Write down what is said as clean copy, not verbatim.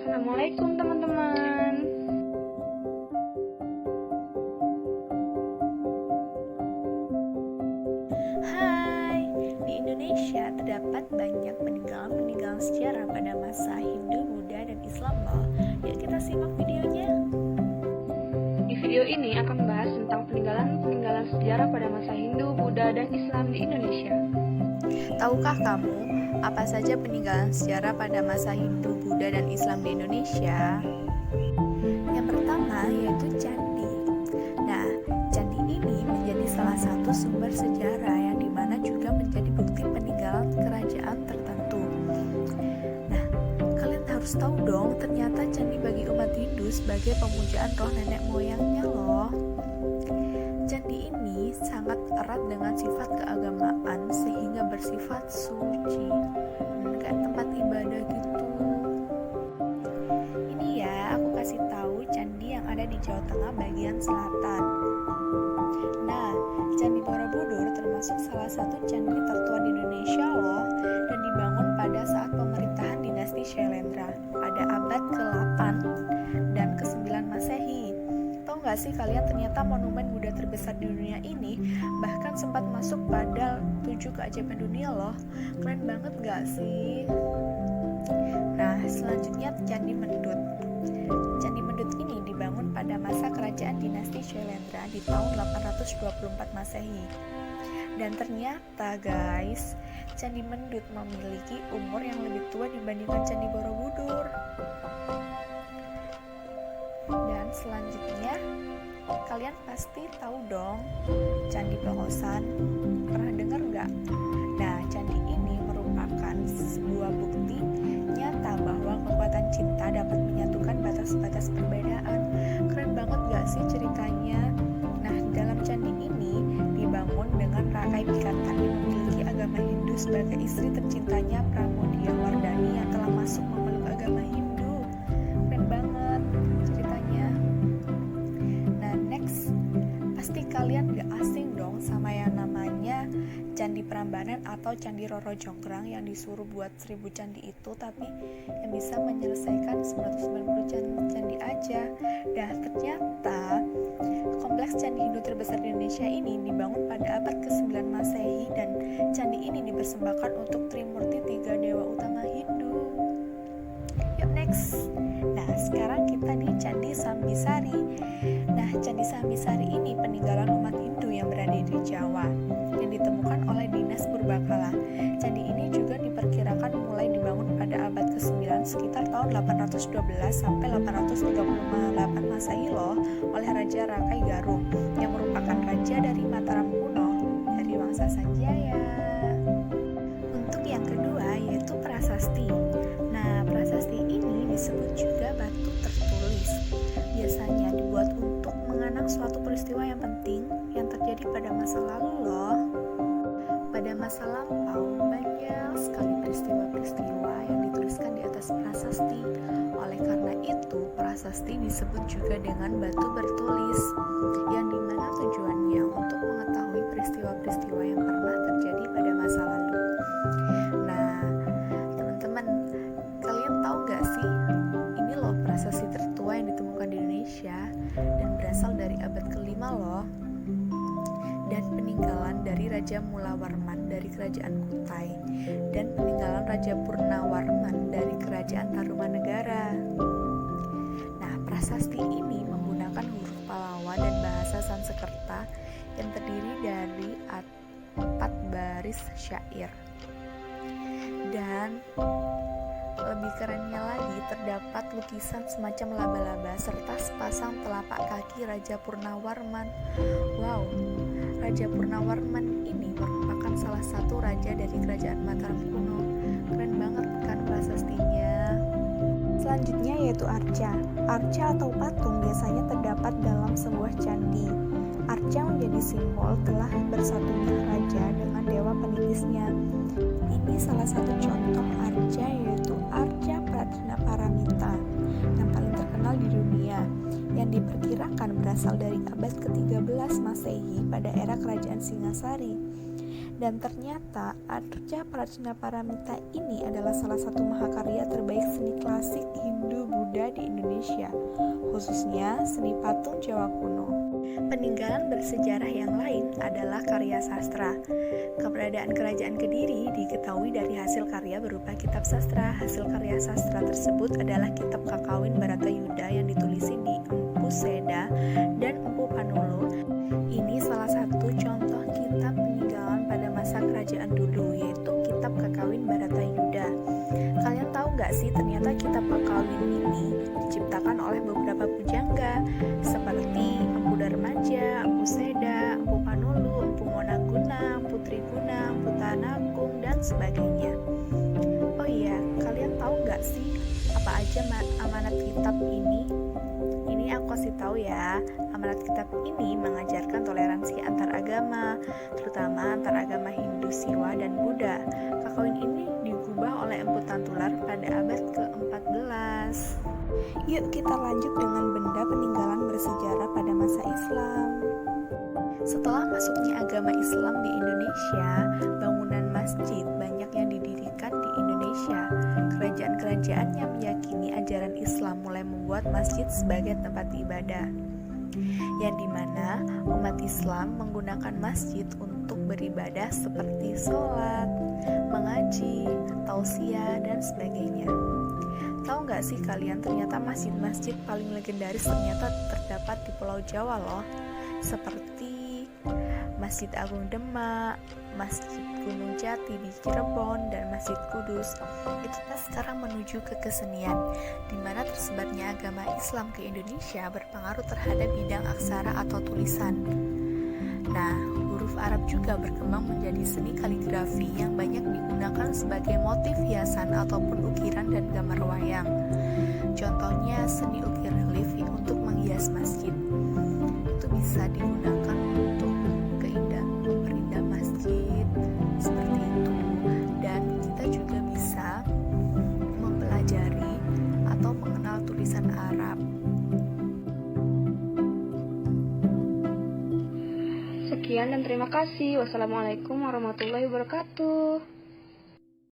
Assalamualaikum teman-teman. Hai, di Indonesia terdapat banyak peninggalan sejarah pada masa Hindu, Buddha, dan Islam loh. Yuk kita simak videonya. Di video ini akan membahas tentang peninggalan sejarah pada masa Hindu, Buddha, dan Islam di Indonesia. Tahukah kamu apa saja peninggalan sejarah pada masa Hindu, Buddha, dan Islam di Indonesia? Yang pertama yaitu candi. Nah, candi ini menjadi salah satu sumber sejarah yang dimana juga menjadi bukti peninggalan kerajaan tertentu. Nah, kalian harus tahu dong, ternyata candi bagi umat Hindu sebagai pemujaan roh nenek moyangnya loh. Candi ini sangat erat dengan sifat keagamaan sehingga bersifat suci dan kayak tempat ibadah gitu. Ini ya, aku kasih tahu candi yang ada di Jawa Tengah bagian selatan. Nah, Candi Borobudur termasuk salah satu candi tertua di Indonesia loh, dan dibangun pada saat pemerintahan dinasti Syailendra pada abad ke-8 dan ke-9 Masehi. Tahu nggak sih kalian, ternyata monumen Buddha terbesar di dunia ini bahkan sempat masuk pada 7 keajaiban dunia loh. Keren banget nggak sih? Nah, selanjutnya Candi Mendut. Candi Mendut ini dibangun pada masa kerajaan dinasti Syailendra di tahun 824 Masehi. Dan ternyata guys, Candi Mendut memiliki umur yang lebih tua dibandingkan Candi Borobudur. Dan selanjutnya, kalian pasti tahu dong Candi Plogosan. Pernah dengar nggak? Nah, candi ini merupakan sebuah bukti nyata bahwa kekuatan cinta dapat menyatukan batas-batas perbedaan. Keren banget nggak sih ceritanya? Nah, dalam candi ini dibangun dengan Rakai Pikatan yang memiliki agama Hindu sebagai istri tercintanya Pramodia Wardani yang telah masuk memeluk agama Hindu. Keren banget ceritanya. Nah, next, pasti kalian gak asing dong sama yang namanya Candi Prambanan atau Candi Roro Jonggrang yang disuruh buat 1000 candi itu, tapi yang bisa menyelesaikan 990 candi aja. Dan ternyata kompleks candi Hindu terbesar di Indonesia ini dibangun pada abad ke-9 Masehi, dan candi ini dipersembahkan untuk Trimurti, 3 dewa utama Hindu. Yuk next. Nah, sekarang kita di Candi Sambisari. Nah, Candi Sambisari ini peninggalan umat Hindu yang berada di Jawa yang ditemukan oleh Dinas Purbakala. Candi ini juga diperkirakan mulai dibangun pada abad ke-9 sekitar tahun 812 sampai 838 Masehi loh oleh Raja Rakai Garung yang merupakan raja dari Mataram kuno dari Wangsa Sanjaya. Untuk yang kedua yaitu prasasti. Nah, prasasti ini disebut juga batu tertulis. Biasanya dibuat untuk mengenang suatu peristiwa yang penting yang terjadi pada masa lalu loh. Pada masa lampau, banyak sekali peristiwa-peristiwa yang dituliskan di atas prasasti. Oleh karena itu, prasasti disebut juga dengan batu bertulis, yang dimana tujuannya untuk mengetahui peristiwa-peristiwa yang pernah terjadi pada masa lalu. Nah, teman-teman, kalian tahu gak sih, ini loh prasasti tertua yang ditemukan di Indonesia dan berasal dari abad ke-5 loh. Dan peninggalan dari Raja Mulawarman dari Kerajaan Kutai dan peninggalan Raja Purnawarman dari Kerajaan Tarumanegara. Nah, prasasti ini menggunakan huruf Pallawa dan bahasa Sanskerta yang terdiri dari 4 baris syair. Dan lebih kerennya lagi, terdapat lukisan semacam laba-laba serta sepasang telapak kaki Raja Purnawarman. Wow, Raja Purnawarman ini merupakan salah satu raja dari Kerajaan Mataram kuno. Keren banget kan prasastinya. Selanjutnya yaitu arca. Arca atau patung biasanya terdapat dalam sebuah candi. Arca menjadi simbol telah bersatunya raja dengan dewa peninggisnya. Ini salah satu contoh arca yaitu Arca Prajnaparamita yang paling terkenal di dunia, yang diperkirakan berasal dari abad ke-13 Masehi pada era Kerajaan Singasari. Dan ternyata Arca Prajnaparamita ini adalah salah satu mahakarya terbaik seni klasik Hindu Buddha Buddha di Indonesia, khususnya seni patung Jawa kuno. Peninggalan bersejarah yang lain adalah karya sastra. Keberadaan kerajaan Kediri diketahui dari hasil karya berupa kitab sastra. Hasil karya sastra tersebut adalah kitab Kakawin Baratayuda yang ditulisi di Empu Seda dan Empu Panulu. Ini salah satu contoh kitab peninggalan pada masa kerajaan dulu, yaitu kitab Kakawin Baratayuda. Kalian tahu gak sih ternyata kitab Kakawin ini diciptakan oleh beberapa pujangga seperti Empu Darmaja, Empu Seda, Empu Panulu, Empu Monaguna, Empu Triguna, Empu Tanagung, dan sebagainya. Oh iya, kalian tahu gak sih apa aja amanat kitab ini? Ini aku kasih tahu ya. Amanat kitab ini mengajarkan toleransi antar agama, terutama antar agama Hindu, Siwa, dan Buddha. Kakawin ini diubah oleh Empu Tantular pada abad ke-14. Yuk kita lanjut dengan benda peninggalan bersejarah pada masa Islam. Setelah masuknya agama Islam di Indonesia, bangunan masjid banyak yang didirikan di Indonesia. Kerajaan-kerajaan yang meyakini ajaran Islam mulai membuat masjid sebagai tempat ibadah, yang dimana umat Islam menggunakan masjid untuk beribadah seperti sholat, mengaji, tausiah, dan sebagainya. Tahu nggak sih kalian ternyata masjid-masjid paling legendaris ternyata terdapat di Pulau Jawa loh, seperti Masjid Agung Demak, Masjid Gunung Jati di Cirebon, dan Masjid Kudus. Kita sekarang menuju ke kesenian, di mana tersebarnya agama Islam ke Indonesia berpengaruh terhadap bidang aksara atau tulisan. Nah, huruf Arab juga berkembang menjadi seni kaligrafi yang banyak digunakan sebagai motif hiasan ataupun ukiran dan gambar wayang. Contohnya seni ukir relief untuk menghias masjid. Itu bisa digunakan untuk memperindah masjid seperti itu, dan kita juga bisa mempelajari atau mengenal tulisan Arab. Sekian dan terima kasih. Wassalamualaikum warahmatullahi wabarakatuh.